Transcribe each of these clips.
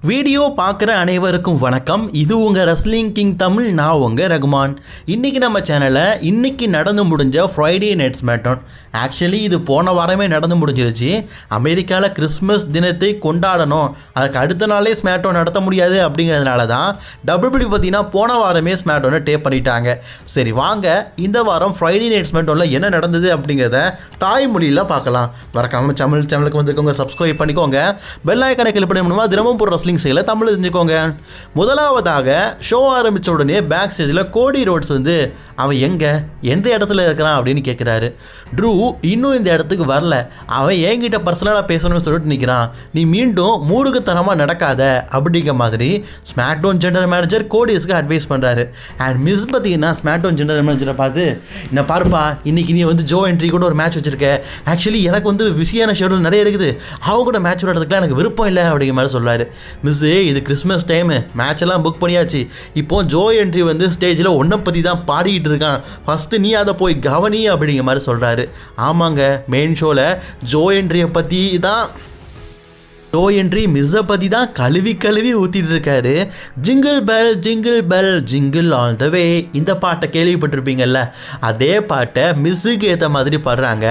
Video பார்க்குற அனைவருக்கும் வணக்கம். இது உங்கள் ரெஸ்லிங் கிங் தமிழ். நான் உங்கள் ரகுமான். இன்றைக்கி நம்ம சேனலில் இன்றைக்கி நடந்து முடிஞ்ச ஃப்ரைடே நைட் ஸ்மாக்டவுன். ஆக்சுவலி இது போன வாரமே நடந்து முடிஞ்சிருச்சு. அமெரிக்காவில் கிறிஸ்மஸ் தினத்தை கொண்டாடணும், அதுக்கு அடுத்த நாளே ஸ்மாக்டவுன் நடத்த முடியாது அப்படிங்கிறதுனால தான் WWE பார்த்தீங்கன்னா போன வாரமே ஸ்மாக்டவுனை டேப் பண்ணிட்டாங்க. சரி வாங்க இந்த வாரம் ஃப்ரைடே நைட் ஸ்மாக்டவுனில் என்ன நடந்தது அப்படிங்கிறத தாய்மொழியில் பார்க்கலாம். மறக்காமல் தமிழ் சேனலுக்கு வந்துக்கோங்க, சப்ஸ்கிரைப் பண்ணிக்கோங்க, பெல் ஐக்கானை கிளிக் பண்ணி தினமும் போடுற செய்யல தமிழ் தெரிஞ்சுக்கோங்க. முதலாவதாக ஷோ ஆரம்பித்த உடனே பேக் ஸ்டேஜில் கோடி ரோட்ஸ் அவன் எந்த இடத்துல இருக்கிறான் அப்படின்னு கேட்குறாரு. ட்ரூ இன்னும் இந்த இடத்துக்கு வரல, அவன் என்கிட்ட பர்சனலாக பேசணும்னு சொல்லிட்டு நிற்கிறான், நீ மீண்டும் மூடுக்குத்தனமாக நடக்காத அப்படிங்கிற மாதிரி ஸ்மாக்டவுன் ஜெனரல் மேனேஜர் கோடிஸ்க்கு அட்வைஸ் பண்ணுறாரு. அண்ட் மிஸ் பார்த்தீங்கன்னா ஸ்மாக்டவுன் ஜெனரல் மேனேஜரை பார்த்து, என்ன பாருப்பா, இன்னைக்கு நீ ஜோ என்ட்ரி கூட ஒரு மேட்ச் வச்சிருக்க, ஆக்சுவலி எனக்கு பிஸியான ஷெடியூல் நிறைய இருக்குது, அவங்க கூட மேட்ச் விளையாடுறதுக்குலாம் எனக்கு விருப்பம் இல்லை அப்படிங்கிற மாதிரி சொல்கிறாரு. மிஸ்ஸு இது கிறிஸ்மஸ் டைமு, மேட்ச் எல்லாம் புக் பண்ணியாச்சு, இப்போ ஜோ என்ட்ரி ஸ்டேஜில் ஒன்றை பற்றி தான் பாடிக்கிட்டு இருக்கான், ஃபஸ்ட்டு நீ அதை போய் கவனி அப்படிங்கிற மாதிரி சொல்கிறாரு. ஆமாங்க, மெயின் ஷோவில் ஜோ என்ட்ரியை பற்றி தான் ஜோ என்ட்ரி மிஸ்ஸை பற்றி தான் கழுவி ஊற்றிட்டு இருக்காரு. Jingle bell jingle bell jingle all the way, இந்த பாட்டை கேள்விப்பட்டிருப்பீங்கல்ல, அதே பாட்டை மிஸ்ஸுக்கு ஏற்ற மாதிரி பாடுறாங்க.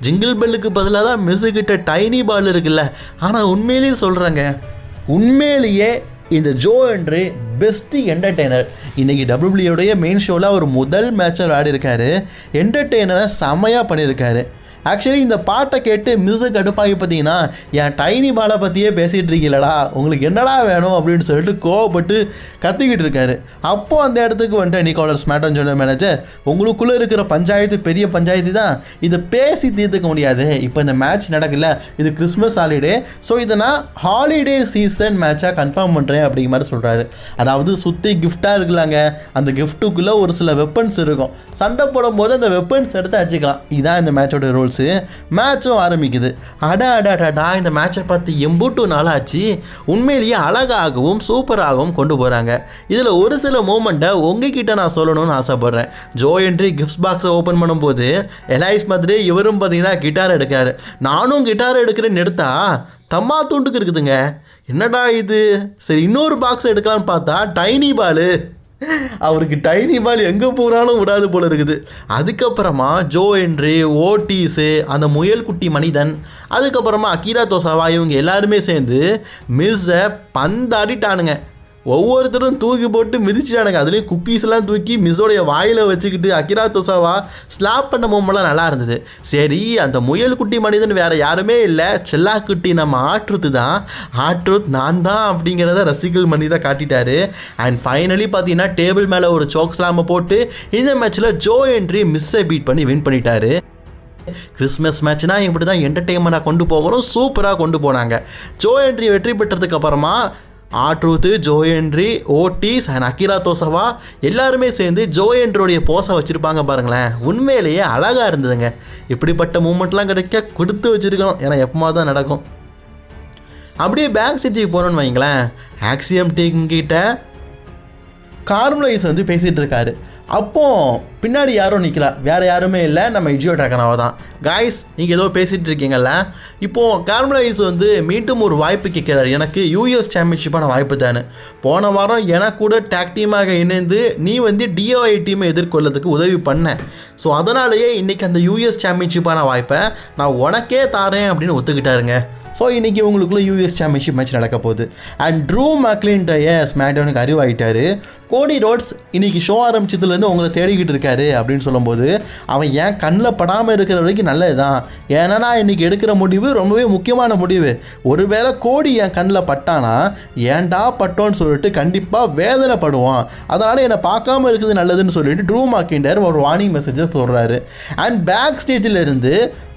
ஜிங்கிள் பெல்லுக்கு பதிலாக தான் மிஸ்ஸுக்கிட்ட டைனி பால் இருக்குல்ல. ஆனால் உண்மையிலேயே சொல்கிறாங்க, உண்மையிலேயே இந்த ஜோ என்ட்ரி பெஸ்ட்டு என்டர்டெய்னர். இன்றைக்கி டபிள்யூபிள்யூடைய மெயின் ஷோவில் ஒரு முதல் மேட்சை விளையாடி இருக்காரு, என்டர்டெய்னரை செம்மையாக பண்ணியிருக்காரு. ஆக்சுவலி இந்த பாட்டை கேட்டு மிஸ்ஸுக்கு கடுப்பாகி பார்த்தீங்கன்னா, என் டைனி பாலை பற்றியே பேசிகிட்டு இருக்கீங்களடா, உங்களுக்கு என்னடா வேணும் அப்படின்னு சொல்லிட்டு கோவப்பட்டு கத்திக்கிட்டு இருக்காரு. அப்போது அந்த இடத்துக்கு நிக்கோலர் ஸ்மாக்டவுன் ஜெனரல் மேனேஜர், உங்களுக்குள்ளே இருக்கிற பஞ்சாயத்து பெரிய பஞ்சாயத்து தான், இதை பேசி தீர்த்துக்க முடியாது, இப்போ இந்த மேட்ச் நடக்கல, இது கிறிஸ்மஸ் ஹாலிடே, ஸோ இதை நான் ஹாலிடே சீசன் மேட்சாக கன்ஃபார்ம் பண்ணுறேன் அப்படிங்கிற மாதிரி சொல்கிறாரு. அதாவது சுற்றி கிஃப்டாக இருக்கலாங்க, அந்த கிஃப்ட்டுக்குள்ளே ஒரு சில வெப்பன்ஸ் இருக்கும், சண்டை போடும்போது அந்த வெப்பன்ஸ் எடுத்து அடிச்சுக்கலாம், இதுதான் இந்த மேட்சோட ரூல். மேட்சும் ஆரம்பிக்குது. அடா இந்த மேட்சை பார்த்து எம்பூட்டு நாளாச்சு, உண்மையிலேயே அழகாகவும் சூப்பராகவும் கொண்டு போகிறாங்க. இதில் ஒரு சில மூமெண்ட்டை உங்ககிட்ட நான் சொல்லணும்னு ஆசைப்பட்றேன். ஜோ என்ட்ரி கிஃப்ட் பாக்ஸை ஓப்பன் பண்ணும்போது எலைஸ் மாதிரி இவரும் பார்த்தீங்கன்னா கிட்டார் எடுக்காரு, நானும் கிட்டார் எடுக்கிறேன்னு எடுத்தா தம்மா தூண்டுக்கு இருக்குதுங்க, என்னடா இது, சரி இன்னொரு பாக்ஸ் எடுக்கலான்னு பார்த்தா டைனி பாலு, அவருக்கு டைனி பால் எங்கே போனாலும் விடாது போல இருக்குது. அதுக்கப்புறமா ஜோ என்ட்ரி, ஓட்டிஸு, அந்த முயல் குட்டி மனிதன், அதுக்கப்புறமா அகிரா தொசாவா, இவங்க எல்லாருமே சேர்ந்து மிஸ்ஸை பந்தாடிட்டானுங்க. ஒவ்வொருத்தரும் தூக்கி போட்டு மிதிச்சிட்டானுங்க. அதுலேயும் குக்கீஸ்லாம் தூக்கி மிஸ்ஸோடைய வாயில் வச்சுக்கிட்டு அகிரா தொசாவா ஸ்லாப் பண்ண மூமெண்ட்லாம் நல்லா இருந்தது. சரி, அந்த முயல் குட்டி மனிதன் வேறு யாருமே இல்லை, செல்லா குட்டி நம்ம ஆட்ருத்து தான், ஆட்ருத் நான் தான் அப்படிங்கிறத ரசிகல் பண்ணி தான் காட்டிட்டாரு. அண்ட் ஃபைனலி பார்த்தீங்கன்னா டேபிள் மேலே ஒரு சோக் ஸ்லாமை போட்டு இந்த மேட்ச்சில் ஜோ என்ட்ரி மிஸ்ஸை பீட் பண்ணி வின் பண்ணிட்டாரு. கிறிஸ்மஸ் மேட்ச்னா இப்படி தான் என்டர்டெயின்மெண்ட்டாக கொண்டு போகணும், சூப்பராக கொண்டு போனாங்க. ஜோ என்ட்ரி வெற்றி பெற்றதுக்கு அப்புறமா ஆட்ரூத்து, Joe entry, Otis and Akira தொசாவா எல்லாருமே சேர்ந்து ஜோ என்ட்ரியோடைய போஸை வச்சுருப்பாங்க பாருங்களேன், உண்மையிலேயே அழகாக இருந்ததுங்க. இப்படிப்பட்ட மூமெண்ட்லாம் கிடைக்க கொடுத்து வச்சுருக்கணும், ஏன்னா எப்போமா தான் நடக்கும். அப்படியே பேக் ஸ்டேஜுக்கு போகணுன்னு வைங்களேன், ஆக்சியம் டீம் கிட்ட கார்மலைஸ் பேசிகிட்டு இருக்காரு. அப்போது பின்னாடி யாரும் நிற்கிறா, வேறு யாருமே இல்லை, நம்ம இஜியோ ட்ராகனாவை தான். காய்ஸ், நீங்கள் ஏதோ பேசிகிட்டு இருக்கீங்கல்ல, இப்போது கார்மலைஸ் மீண்டும் ஒரு வாய்ப்பு கேட்குறாரு, எனக்கு யூஎஸ் சாம்பியன்ஷிப்பான வாய்ப்பு தானே, போன வாரம் எனக்கு கூட டேக் டீமாக இணைந்து நீ டிஓஐ டீமை எதிர்கொள்ளதுக்கு உதவி பண்ண, ஸோ அதனாலேயே இன்றைக்கி அந்த யூஎஸ் சாம்பியன்ஷிப்பான வாய்ப்பை நான் உனக்கே தாரேன் அப்படின்னு ஒத்துக்கிட்டாருங்க. ஸோ இன்றைக்கி உங்களுக்குள்ள யூஎஸ் சாம்பியன்ஷிப் மேட்ச் நடக்க போகுது. அண்ட் ட்ரூ மேக்லின்டைய ஸ்மாக்டவுனுக்கு அறிவாயிட்டார். கோடி ரோட்ஸ் இன்றைக்கி ஷோ ஆரம்பிச்சதுலேருந்து உங்களை தேடிக்கிட்டு இருக்காரு அப்படின்னு சொல்லும்போது, அவன் ஏன் கண்ணில் படாமல் இருக்கிற வரைக்கும் நல்லது தான், ஏன்னா நான் இன்றைக்கி எடுக்கிற முடிவு ரொம்பவே முக்கியமான முடிவு, ஒருவேளை கோடி என் கண்ணில் பட்டானா ஏன்டா பட்டோன்னு சொல்லிட்டு கண்டிப்பாக வேதனைப்படுவான், அதனால் என்னை பார்க்காம இருக்குது நல்லதுன்னு சொல்லிட்டு ட்ரூ மேக்லின்டர் ஒரு வார்னிங் மெசேஜை சொல்கிறாரு. அண்ட் பேக் ஸ்டேஜில் இருந்து,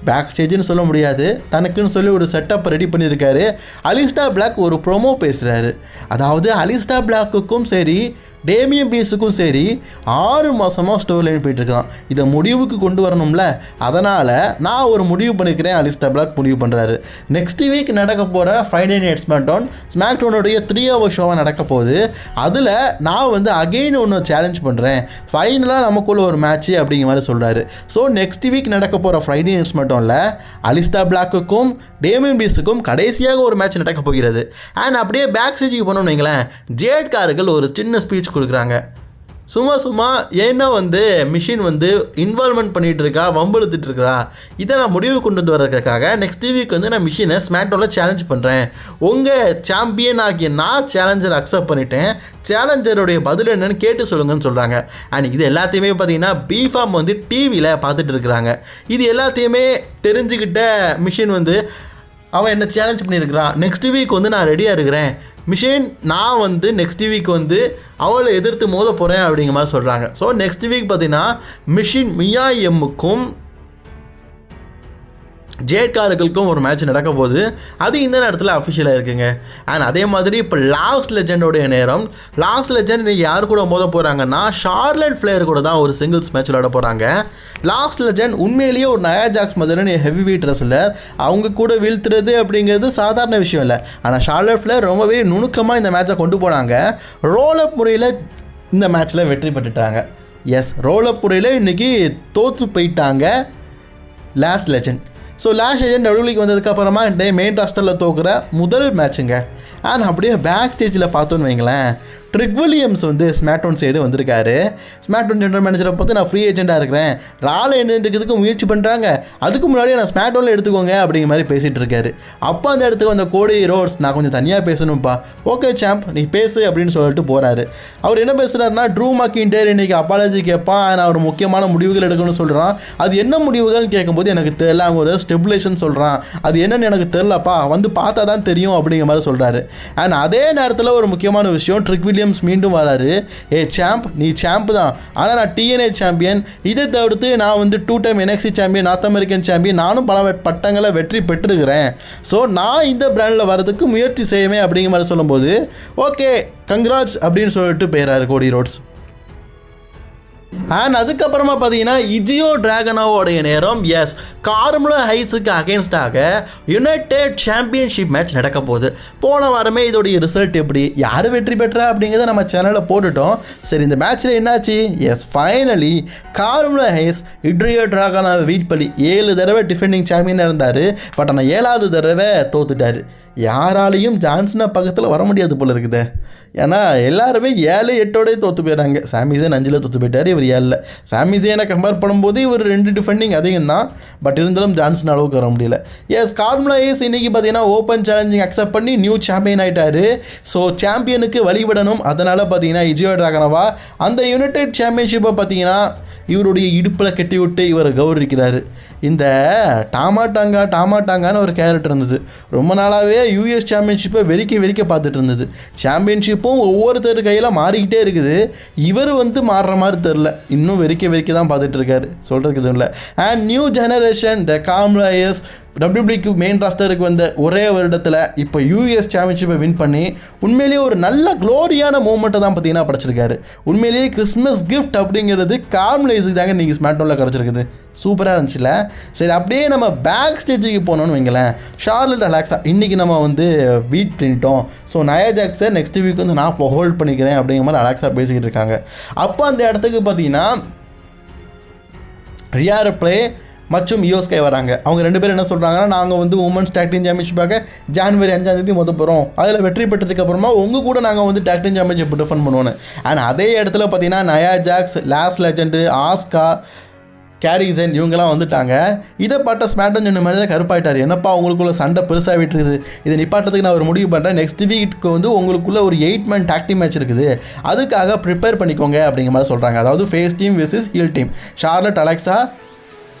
பேக் ஸ்டேஜ்னு சொல்ல முடியாது, தனக்குன்னு சொல்லி ஒரு செட்டப் ரெடி பண்ணியிருக்காரு. அலிஸ்டா பிளாக் ஒரு ப்ரோமோ பேசுகிறாரு. அதாவது அலிஸ்டா பிளாக்குக்கும் சரி டேமியன் ப்ரீஸ்ட்டுக்கும் சரி 6 மாதமாக ஸ்டோரி லைன் போயிட்டுருக்கலாம். இதை முடிவுக்கு கொண்டு வரணும்ல, அதனால் நான் ஒரு முடிவு பண்ணிக்கிறேன். அலிஸ்டர் பிளாக் முடிவு பண்ணுறாரு. நெக்ஸ்ட் வீக் நடக்க போகிற ஃப்ரைடே நைட் ஸ்மாக்டவுனுடைய 3 hour ஷோவாக நடக்க போகுது. அதில் நான் வந்து அகெயின் ஒன்று சேலஞ்ச் பண்ணுறேன், ஃபைனலாக நமக்குள்ள ஒரு மேட்ச்சு அப்படிங்கிற மாதிரி சொல்கிறாரு. ஸோ நெக்ஸ்ட் வீக் நடக்க போகிற ஃப்ரைடே நைட் ஸ்மாக்டவுனில் அலிஸ்டர் பிளாக்குக்கும் டேமியன் ப்ரீஸ்ட்டுக்கும் கடைசியாக ஒரு மேட்ச் நடக்க போகிறது. அண்ட் அப்படியே பேக் ஸ்டேஜுக்கு போனோம்னு வைங்களேன், ஜேட் கார்கள் ஒரு சின்ன ஸ்பீச் கொடுக்குறாங்க. சும்மா ஏன்னா வந்து மிஷின் வந்து இன்வால்வ்மெண்ட் பண்ணிகிட்டு இருக்கா, வம்பெழுத்துட்டு இருக்கா, இதை நான் முடிவு கொண்டு வந்து வரதுக்காக நெக்ஸ்ட் வீக் வந்து நான் மிஷினை ஸ்மாக்டவுனில் சேலஞ்ச் பண்ணுறேன். உங்கள் சாம்பியன் ஆகிய நான் சேலஞ்சரை அக்செப்ட் பண்ணிட்டேன், சேலஞ்சருடைய பதில் என்னன்னு கேட்டு சொல்லுங்கன்னு சொல்கிறாங்க. அண்ட் இது எல்லாத்தையுமே பார்த்தீங்கன்னா பிஃபார்ம் வந்து டிவியில் பார்த்துட்டு இருக்கிறாங்க. இது எல்லாத்தையுமே தெரிஞ்சுக்கிட்ட மிஷின் வந்து அவன் என்ன சேலஞ்ச் பண்ணியிருக்கிறான், நெக்ஸ்ட் வீக் வந்து நான் ரெடியாக இருக்கிறேன் மிஷின், நான் வந்து நெக்ஸ்ட் வீக் வந்து அவளை எதிர்த்து மோத போகிறேன் அப்படிங்கிற மாதிரி சொல்கிறாங்க. ஸோ நெக்ஸ்ட் வீக் பார்த்தீங்கன்னா மிஷின் மியா எம்முக்கும் ஜேட் கார்களுக்கும் ஒரு மேட்ச் நடக்க போகுது. அது இந்த நேரத்தில் அஃபிஷியலாக இருக்குங்க. அண்ட் அதே மாதிரி இப்போ லாஸ்ட் லெஜெண்டோடைய நேரம். லாஸ்ட் லெஜெண்ட் இன்றைக்கி யார் கூட மோத போகிறாங்கன்னா ஷார்லட் ஃப்ளேர் கூட தான் ஒரு சிங்கிள்ஸ் மேட்ச் விளையாட போகிறாங்க. லாஸ்ட் லெஜெண்ட் உண்மையிலேயே ஒரு நயா ஜாக்ஸ் மாதிரியான ஹெவி வெயிட் ரெஸ்லர். அவங்க கூட வீழ்த்துறது அப்படிங்கிறது சாதாரண விஷயம் இல்லை. ஆனால் ஷார்லட் ஃப்ளேர் ரொம்பவே நுணுக்கமாக இந்த மேட்சை கொண்டு போனாங்க. ரோலப் முறையில் இந்த மேட்ச்சில் வெற்றி பெற்றுட்டாங்க. எஸ், ரோலப் முறையில் இன்றைக்கி தோற்று போயிட்டாங்க Lash Legend. So Lash Legend டபிள்யூக்கு வந்ததுக்கப்புறமா இந்த மெயின் ராஸ்டரில் தோக்குற முதல் மேட்சுங்க. அண்ட் அப்படியே பேக் ஸ்டேஜில் பார்த்தோன்னு வைங்களேன், ட்ரிக் வில்லியம்ஸ் வந்து ஸ்மாக்டவுன் சைடு வந்திருக்காரு. ஸ்மாக்டவுன் ஜெனரல் மேனேஜரை பார்த்து நான் ஃப்ரீ ஏஜெண்டாக இருக்கிறேன், ரால என்னன்றதுக்கு முயற்சி பண்ணுறாங்க, அதுக்கு முன்னாடியே நான் ஸ்மாக்டவுனில் எடுத்துக்கோங்க அப்படிங்கிற மாதிரி பேசிகிட்டு இருக்காரு. அப்போ அந்த இடத்துக்கு வந்த கோடி ரோட்ஸ், நான் கொஞ்சம் தனியாக பேசணும்ப்பா, ஓகே சாம்ப் நீ பேசு அப்படின்னு சொல்லிட்டு போகிறாரு. அவர் என்ன பேசுகிறாருன்னா, ட்ரூ மக்கின்டர் இன்றைக்கி அப்பாலஜி கேட்பான், நான் ஒரு முக்கியமான முடிவுகள் எடுக்கணும்னு சொல்கிறான். அது என்ன முடிவுகள்னு கேட்கும்போது எனக்கு தெரியல, அவன் ஒரு ஸ்டெபிலேஷன் சொல்கிறான், அது என்னன்னு எனக்கு தெரிலப்பா, வந்து பார்த்தா தான் தெரியும் அப்படிங்கிற மாதிரி சொல்கிறாரு. அண்ட் அதே நேரத்தில் ஒரு முக்கியமான விஷயம், ட்ரிக் வில்லியம்ஸ் மீண்டும் வராரு. சாம்ப் நீ சாம்ப் தான், ஆனால் நான் TNA சாம்பியன், இதை தவிர்த்து நான் வந்து 2 time NXT champion, north American champion, நானும் பல பட்டங்களை வெற்றி பெற்றிருக்கிறேன். ஸோ நான் இந்த பிராண்டில் வரதுக்கு முயற்சி செய்வேன் அப்படிங்கிற மாதிரி சொல்லும்போது ஓகே கங்க்ராட்ஸ் அப்படின்னு சொல்லிட்டு போயிறாரு கோடி ரோட்ஸ். அண்ட் அதுக்கப்புறமா பார்த்தீங்கன்னா இஜியோ டிராகனோவோடைய நேரம். எஸ், கார்மெலோ ஹைஸுக்கு அகேன்ஸ்டாக யுனைடெட் சாம்பியன்ஷிப் மேட்ச் நடக்க போகுது. போன வாரமே இதோடைய ரிசல்ட் எப்படி, யார் வெற்றி பெற்றா அப்படிங்கிறத நம்ம சேனலில் போட்டுட்டோம். சரி, இந்த மேட்ச்சில் என்னாச்சு? எஸ், ஃபைனலி கார்மெலோ ஹைஸ் இஜியோ டிராகனோவை வீட் பண்ணி 7 தடவை டிஃபெண்டிங் சாம்பியனாக இருந்தார். பட் ஆனால் 7வது தடவை தோத்துட்டார். யாராலையும் ஜான்சனை பக்கத்தில் வர முடியாது போல இருக்குது. ஏன்னா எல்லாருமே 7-8 தோற்று போயிடறாங்க. சாமிசேன் 5 தோற்று போயிட்டார், இவர் 7. சாமிசேனை கம்பேர் பண்ணும்போது இவர் 2 டிஃபெண்டிங் அதிகம் தான். பட் இருந்தாலும் ஜான்சன் அளவுக்கு வர முடியல. எஸ், கார்மெலோ ஹைஸ் இன்றைக்கி பார்த்தீங்கன்னா ஓப்பன் சேலஞ்சிங் அக்செப்ட் பண்ணி நியூ சாம்பியன் ஆகிட்டார். ஸோ சாம்பியனுக்கு வழிவிடணும். அதனால் பார்த்தீங்கன்னா இஜியோ டிராகனோவா அந்த யுனைடெட் சாம்பியன்ஷிப்பை பார்த்தீங்கன்னா இவருடைய இடுப்பில் கட்டி விட்டு இவரை கௌரவிக்கிறாரு. இந்த டாமாட்டாங்கான்னு ஒரு கேரக்டர் இருந்தது. ரொம்ப நாளாகவே US சாம்பியன்ஷிப்பை வெறிக்க பார்த்துட்டு இருந்தது. சாம்பியன்ஷிப்பும் ஒவ்வொருத்தர் கையில் மாறிக்கிட்டே இருக்குது. இவர் வந்து மாறுற மாதிரி தெரில, இன்னும் வெறிக்க தான் பார்த்துட்டு இருக்காரு, சொல்கிறதுக்கு இல்லை. And new generation the Carmelo Hayes WWEக்கு மெயின் ராஸ்டருக்கு வந்த ஒரே வருடத்தில் இப்போ US சாம்பியன்ஷிப்பை வின் பண்ணி உண்மையிலேயே ஒரு நல்ல க்ளோரியான மூமெண்ட்டை தான் பார்த்தீங்கன்னா படைச்சிருக்காரு. உண்மையிலேயே கிறிஸ்மஸ் கிஃப்ட் அப்படிங்கிறது கார்மெலோ ஹைஸுக்கு தாங்க நீங்கள் ஸ்மாக்டவுனில் கிடச்சிருக்குது. சூப்பராக இருந்துச்சுல. சரி, அப்படியே நம்ம பேக் ஸ்டேஜுக்கு போனோன்னு வைங்களேன். ஷார்லட் அலெக்ஸா இன்றைக்கி நம்ம வந்து பீட் பண்ணிட்டோம். ஸோ நயா ஜாக்ஸை நெக்ஸ்ட் வீக் வந்து நான் ஹோல்ட் பண்ணிக்கிறேன் அப்படிங்கிற மாதிரி அலெக்ஸா பேசிக்கிட்டு இருக்காங்க. அப்போ அந்த இடத்துக்கு பார்த்தீங்கன்னா ரியா ரிப்ளே மற்றும் யோஸ்கை வராங்க. அவங்க 2 பேரும் என்ன சொல்கிறாங்கன்னா, நாங்கள் வந்து உமன்ஸ் டேக் டீம் சாம்பியன்ஷிப்பாக ஜனவரி 5ஆம் தேதி மொதல் போகிறோம், அதில் வெற்றி பெற்றதுக்கப்புறமா உங்கள் கூட நாங்கள் வந்து டேக் டீம் சாம்பியன்ஷிப் டிஃபெண்ட் பண்ணுவோன்னு. அண்ட் அதே இடத்துல பார்த்தீங்கன்னா Nia Jax, Lash Legend, Asuka, Kairi Sane இவங்கெல்லாம் வந்துட்டாங்க. இதை பார்த்த ஸ்மாக்டவுன் சொன்ன மாதிரி தான் கருப்பாயிட்டார். என்னப்பா உங்களுக்குள்ள சண்டை பெருசாக விட்டுருக்குது, இதை நிப்பாட்டத்துக்கு நான் ஒரு முடிவு பண்ணுறேன். நெக்ஸ்ட் வீக்கு வந்து உங்களுக்குள்ள ஒரு 8-man டாக் டீம் மேட்ச் இருக்குது, அதுக்காக ப்ரிப்பேர் பண்ணிக்கோங்க அப்படிங்கிற மாதிரி சொல்கிறாங்க. அதாவது face team versus heel team. Charlotte Alexa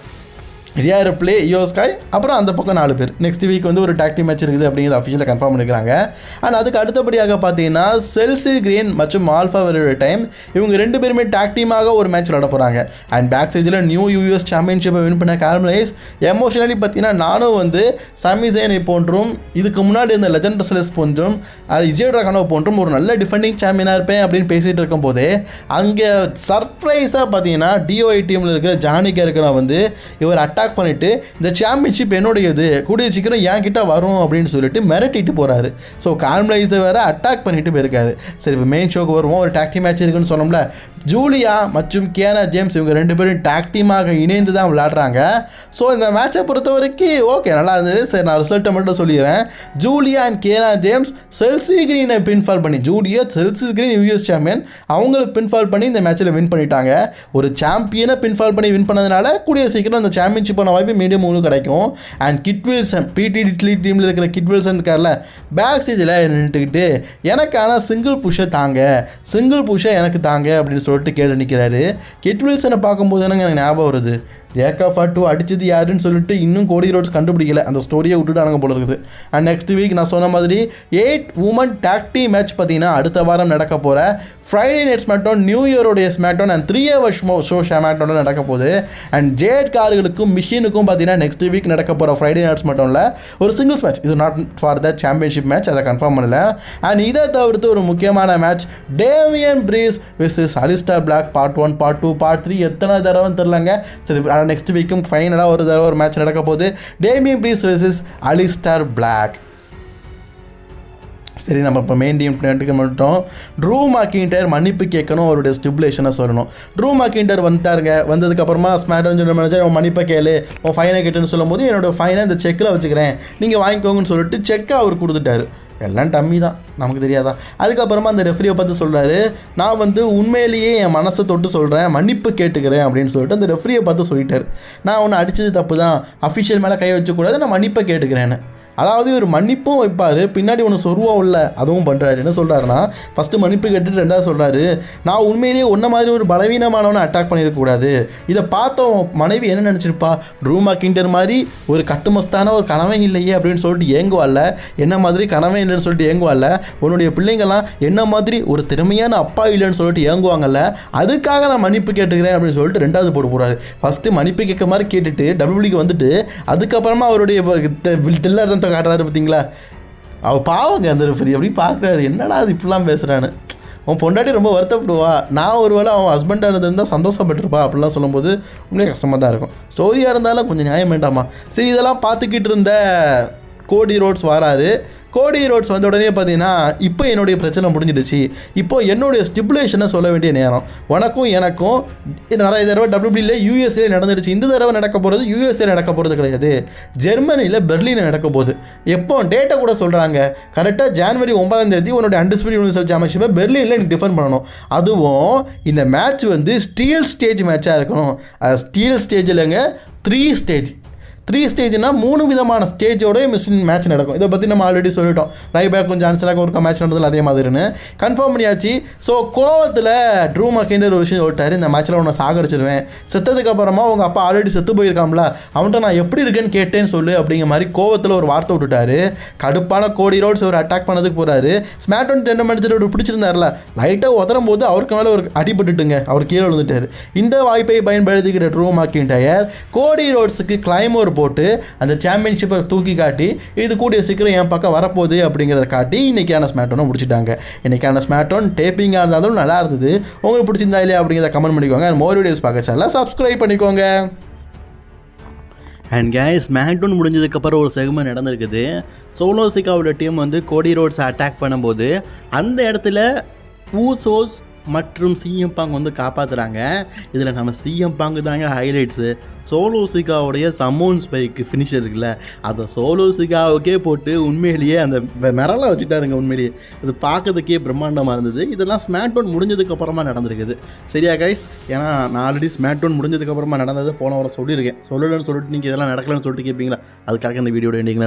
Rhea Ripley, Iyo Sky, அப்புறம் அந்த பக்கம் 4 பேர். நெக்ஸ்ட் வீக் வந்து ஒரு டாக் டீம் மேட்ச் இருக்குது அப்படிங்கிறது அஃபிஷியலாக கன்ஃபார்ம் பண்ணிக்கிறாங்க. அண்ட் அதுக்கு அடுத்தபடியாக பார்த்தீங்கன்னா செல்சி கிரீன் மற்றும் ஆல்ஃபா வெரியோட டைம் இவங்க 2 பேருமே டாக் டீமாக ஒரு மேட்ச் விளாட போகிறாங்க. அண்ட் பேக் ஸ்டேஜில் நியூ யூஎஸ் சாம்பியன்ஷிப்பை வின் பண்ண கார்மலைஸ் எமோஷனலி பார்த்தீங்கன்னா நானும் வந்து சமிசேனை போன்றும் இதுக்கு முன்னாடி இருந்த லெஜண்ட் ரெஸ்லர்ஸ் போன்றும் அது விஜய் ட்ராகனோ போன்றும் ஒரு நல்ல டிஃபெண்டிங் சாம்பியனாக இருப்பேன் அப்படின்னு பேசிகிட்டு இருக்கும்போதே அங்கே சர்ப்ரைஸாக பார்த்தீங்கன்னா டிஓஐ டீமில் இருக்கிற ஜானி கேர்கனா வந்து இவர் அட்டாக் பண்ணிட்டு இந்த சாம்பியன்ஷிப் என்னுடையது, கூடிய சீக்கிரம் என் கிட்ட வரும் அப்படின்னு சொல்லிட்டு மிரட்டிட்டு போறாரு. ஸோ கார்மலைஸை வேற அட்டாக் பண்ணிட்டு போயிருக்காரு. சரி, இப்போ மெயின் ஷோக்கு வருவோம். ஒரு டாக் டீம் மேட்ச் இருக்குன்னு சொன்னோம்ல. ஜூலியா மற்றும் கியானா ஜேம்ஸ் இவங்க 2 பேரும் டாக் டீமாக இணைந்து தான் விளையாடுறாங்க. ஸோ இந்த மேட்சை பொறுத்த வரைக்கும் ஓகே, நல்லா இருந்தது. சரி, நான் ரிசல்ட்டை மட்டும் சொல்லிடுறேன். ஜூலியா அண்ட் கியானா ஜேம்ஸ் செல்சி கிரீனை பின்ஃபால் பண்ணி, Julia Chelsea green US champion, அவங்கள பின்ஃபால் பண்ணி இந்த மேட்சில் வின் பண்ணிட்டாங்க. ஒரு சாம்பியனை பின்ஃபால் பண்ணி வின் பண்ணதுனால கூடிய சீக்கிரம் அந்த சாம்பியன்ஷிப் பண்ண வாய்ப்பு மீண்டும் உங்களுக்கு கிடைக்கும். அண்ட் கிட் வில்சன், பிடி இட்லி டீமில் இருக்கிற கிட் வில்சன் இருக்கார்ல, பேக் ஸ்டேஜில் நின்றுக்கிட்டு எனக்கான சிங்கிள் புஷை தாங்க, சிங்கிள் புஷை எனக்கு தாங்க அப்படின்னு சொல்லிட்டு கேட்டு நிற்கிறாரு. கிட் வில்சனை பார்க்கும்போது எனக்கு ஞாபகம் வருது, ஜேக்கப் ஃபாட்டு அடிச்சது யாருன்னு சொல்லிட்டு இன்னும் கோடி ரோட்ஸ் கண்டுபிடிக்கல, அந்த ஸ்டோரியை விட்டுட்டாங்க போல இருக்குது. அண்ட் நெக்ஸ்ட் வீக் நான் சொன்ன மாதிரி 8 உமன் டாக் டீம் மேட்ச் பார்த்தீங்கன்னா அடுத்த வாரம் நடக்க போகிற ஃப்ரைடே நைட் ஸ்மாக்டவுன், நியூ இயரோடைய ஸ்மாக்டவுன் அண்ட் 3 hour ஷோ ஸ்மாக்டவுனில் நடக்க போகுது. அண்ட் ஜேட் கார்களுக்கும் மிஷினுக்கும் பார்த்தீங்கன்னா நெக்ஸ்ட் வீக் நடக்க போகிற ஃப்ரைடே நைட் ஸ்மாக்டவுனில் ஒரு சிங்கிள்ஸ் மேட்ச், இது not for the championship match, அதை கன்ஃபார்ம் பண்ணல. அண்ட் இதை தவிர்த்து ஒரு முக்கியமான match Damian Priest versus Aleister Black part 1 part 2 part 3 எத்தனை தடவைன்னு தெரிலங்க. சரி, நெக்ஸ்ட் வீக்கும் ஃபைனலாக ஒரு தடவை ஒரு மேட்ச் நடக்க போகுது, Damian Priest versus Aleister Black. சரி, நம்ம இப்போ மெயின் டீம் மட்டும் ட்ரூ மாக்கின்டர் மன்னிப்பு கேட்கணும், அவருடைய ஸ்டிபுலேஷனை சொல்லணும். ட்ரூ மாக்கின்டர் வந்துட்டாருங்க. வந்ததுக்கப்புறமா ஸ்மாக்டவுன் மேனேஜர் உன் மன்னிப்பை கேளு, உன் ஃபைனை கேட்டுன்னு சொல்லும் போது என்னோட ஃபைனை இந்த செக்கில் வச்சுக்கிறேன், நீங்கள் வாங்கிக்கோங்கன்னு சொல்லிட்டு செக்கை அவர் கொடுத்துட்டாரு. எல்லாம் டம்மி தான், நமக்கு தெரியாதா. அதுக்கப்புறமா அந்த ரெஃப்ரியை பார்த்து சொல்கிறாரு, நான் வந்து உண்மையிலேயே என் மனசை தொட்டு சொல்கிறேன், மன்னிப்பு கேட்டுக்கிறேன் அப்படின்னு சொல்லிட்டு அந்த ரெஃப்ரியை பார்த்து சொல்லிட்டார். நான் உன்னை அடித்தது தப்பு தான், அஃபிஷியல் மேலே கை வச்சக்கூடாது, நான் மன்னிப்பை கேட்டுக்கிறேன்னு. அதாவது ஒரு மன்னிப்பும் வைப்பார், பின்னாடி ஒன்று சொருவம் இல்லை அதுவும் பண்ணுறாரு. என்ன சொல்கிறாருன்னா, ஃபஸ்ட்டு மன்னிப்பு கேட்டுட்டு 2வது சொல்கிறாரு, நான் உண்மையிலேயே ஒன்றை மாதிரி ஒரு பலவீனமானவனை அட்டாக் பண்ணியிருக்கக்கூடாது, இதை பார்த்தோம் மனைவி என்ன நினச்சிருப்பா, ட்ரூ மாக்கின்டர் மாதிரி ஒரு கட்டுமஸ்தான ஒரு கனவே இல்லையே அப்படின்னு சொல்லிட்டு ஏங்குவாள்ல, என்ன மாதிரி கனவே இல்லைன்னு சொல்லிட்டு ஏங்குவாள்ல, உன்னுடைய பிள்ளைங்கள்லாம் என்ன மாதிரி ஒரு திறமையான அப்பா இல்லைன்னு சொல்லிட்டு ஏங்குவாங்கல்ல, அதுக்காக நான் மன்னிப்பு கேட்டுக்கிறேன் அப்படின்னு சொல்லிட்டு 2வது போட போகிறாரு. ஃபஸ்ட்டு மன்னிப்பு கேட்க மாதிரி கேட்டுட்டு டபிள்யூபிள்யூக்கு வந்துட்டு அதுக்கப்புறமா அவருடைய காட்டுறாரு. பார்த்தீங்களா, அவள் பாவங்க அந்த ரெஃபரி அப்படி பார்க்குறாரு, என்னடா அது இப்படிலாம் பேசுகிறான்னு. அவன் பொண்டாட்டி ரொம்ப வருத்தப்படுவா, நான் ஒரு வேளை அவன் ஹஸ்பண்டாக இருந்திருந்தால் சந்தோஷப்பட்டிருப்பா அப்படிலாம் சொல்லும்போது உண்மையே கஷ்டமாக தான் இருக்கும். ஸ்டோரியாக இருந்தாலும் கொஞ்சம் நியாயம் வேண்டாமா. சரி, இதெல்லாம் பார்த்துக்கிட்டு இருந்த கோடி ரோட்ஸ் வராரு. கோடி ரோட்ஸ் வந்த உடனே பார்த்தீங்கன்னா இப்போ என்னுடைய பிரச்சனை முடிஞ்சிடுச்சு, இப்போ என்னுடைய ஸ்டிபுலேஷனை சொல்ல வேண்டிய நேரம், உனக்கும் எனக்கும் நிறைய தடவை டபிள்யூபிள்யூல யூஎஸ்ஏ நடந்துடுச்சு, இந்த தடவை நடக்க போகிறது யூஎஸ்ஏ நடக்க போகிறது கிடையாது, ஜெர்மனியில் பெர்லினில் நடக்க போகுது. எப்போ டேட்டை கூட சொல்கிறாங்க, கரெக்டாக ஜனவரி 9 உன்னோட அன்டிஸ்பியூட்டட் யூனிவர்சல் சாம்பியன்ஷிப்பை பெர்லினில் நீ டிஃபெண்ட் பண்ணணும். அதுவும் இந்த மேட்ச் வந்து ஸ்டீல் ஸ்டேஜ் மேட்சாக இருக்கணும். ஸ்டீல் ஸ்டேஜில்ங்க 3 ஸ்டேஜ், 3 ஸ்டேஜ்னா 3 விதமான ஸ்டேஜோட மிஷின் மேட்ச் நடக்கும். இதை பற்றி நம்ம ஆல்ரெடி சொல்லிட்டோம், ரைபேக்கும் ஜான்சனாக்கும் ஒரு மேட்ச் நடந்ததில் அதே மாதிரின்னு கன்ஃபார்ம் பண்ணியாச்சு. ஸோ கோவத்தில் ட்ரூ மாக்கின்டர் ஒரு விஷயம் சொல்லிட்டாரு, இந்த மேட்ச்சில் உன்னை சாகடிச்சிடுவேன், செத்ததுக்கு அப்புறமா உங்கள் அப்பா ஆல்ரெடி செத்து போயிருக்காம்ல, அவன்கிட்ட நான் எப்படி இருக்கேன்னு கேட்டேன்னு சொல்லு அப்படிங்கிற மாதிரி கோவத்தில் ஒரு வார்த்தை விட்டுட்டாரு. கடுப்பான கோடி ரோட்ஸ் ஒரு அட்டாக் பண்ணதுக்கு போகிறாரு. ஸ்மாக்டவுன் டென்ட் மேட்ச்சில் ஒரு பிடிச்சிருந்தார்ல, லைட்டாக உதரும் போது அவருக்கு மேலே ஒரு அடிபட்டுட்டுங்க, அவர் கீழே விழுந்துட்டார். இந்த வாய்ப்பை பயன்படுத்திக்கிட்ட ட்ரூ மாக்கின்டர் கோடி ரோட்ஸுக்கு கிளைமோர் போட்டு அந்த சாம்பியன்ஷிப்பை தூக்கி காட்டி இது கூடிய சீக்கிரம் என் பக்கம் வரப்போகுது அப்படிங்கிறத காட்டி இன்றைக்கான ஸ்மாக்டவுனை முடிச்சிட்டாங்க. இன்றைக்கான ஸ்மாக்டவுன் டேப்பிங்காக இருந்தாலும் நல்லா இருந்தது. உங்களுக்கு பிடிச்சிருந்தா இல்லையா அப்படிங்கிறத கமெண்ட் பண்ணிக்கோங்க. மோர் வீடியோஸ் பார்க்க சேனலை சப்ஸ்கிரைப் பண்ணிக்கோங்க. அண்ட் கேஸ், ஸ்மாக்டவுன் முடிஞ்சதுக்கப்புறம் ஒரு செக்மெண்ட் நடந்திருக்குது. சோலோ சிக்காவோட டீம் வந்து கோடி ரோட்ஸை அட்டாக் பண்ணும்போது அந்த இடத்துல ஊசோஸ் மற்றும் சிஎம் பாங் வந்து காப்பாற்றுறாங்க. இதில் நம்ம சிஎம் பாங்கு தாங்க ஹைலைட்ஸு. சோலோ சிகாவுடைய சம்மோன் ஸ்பைக்கு ஃபினிஷர் இருக்குல்ல, அதை சோலோ சிகாவுக்கே போட்டு உண்மையிலேயே அந்த மிரலை வச்சுட்டாருங்க. உண்மையிலேயே அது பார்க்கறதுக்கே பிரம்மாண்டமாக இருந்தது. இதெல்லாம் ஸ்மாக்டவுன் முடிஞ்சதுக்கப்புறமா நடந்திருக்குது. சரியா கைஸ்? ஏன்னா நான் ஆல்ரெடி ஸ்மாக்டவுன் முடிஞ்சதுக்கப்புறமா நடந்ததை போன வாரம் சொல்லியிருக்கேன். சொல்லலன்னு சொல்லிட்டு நீங்கள் இதெல்லாம் நடக்கலன்னு சொல்லிட்டு கேட்பீங்களா, அதுக்காக இந்த வீடியோட எண்டிங்கில்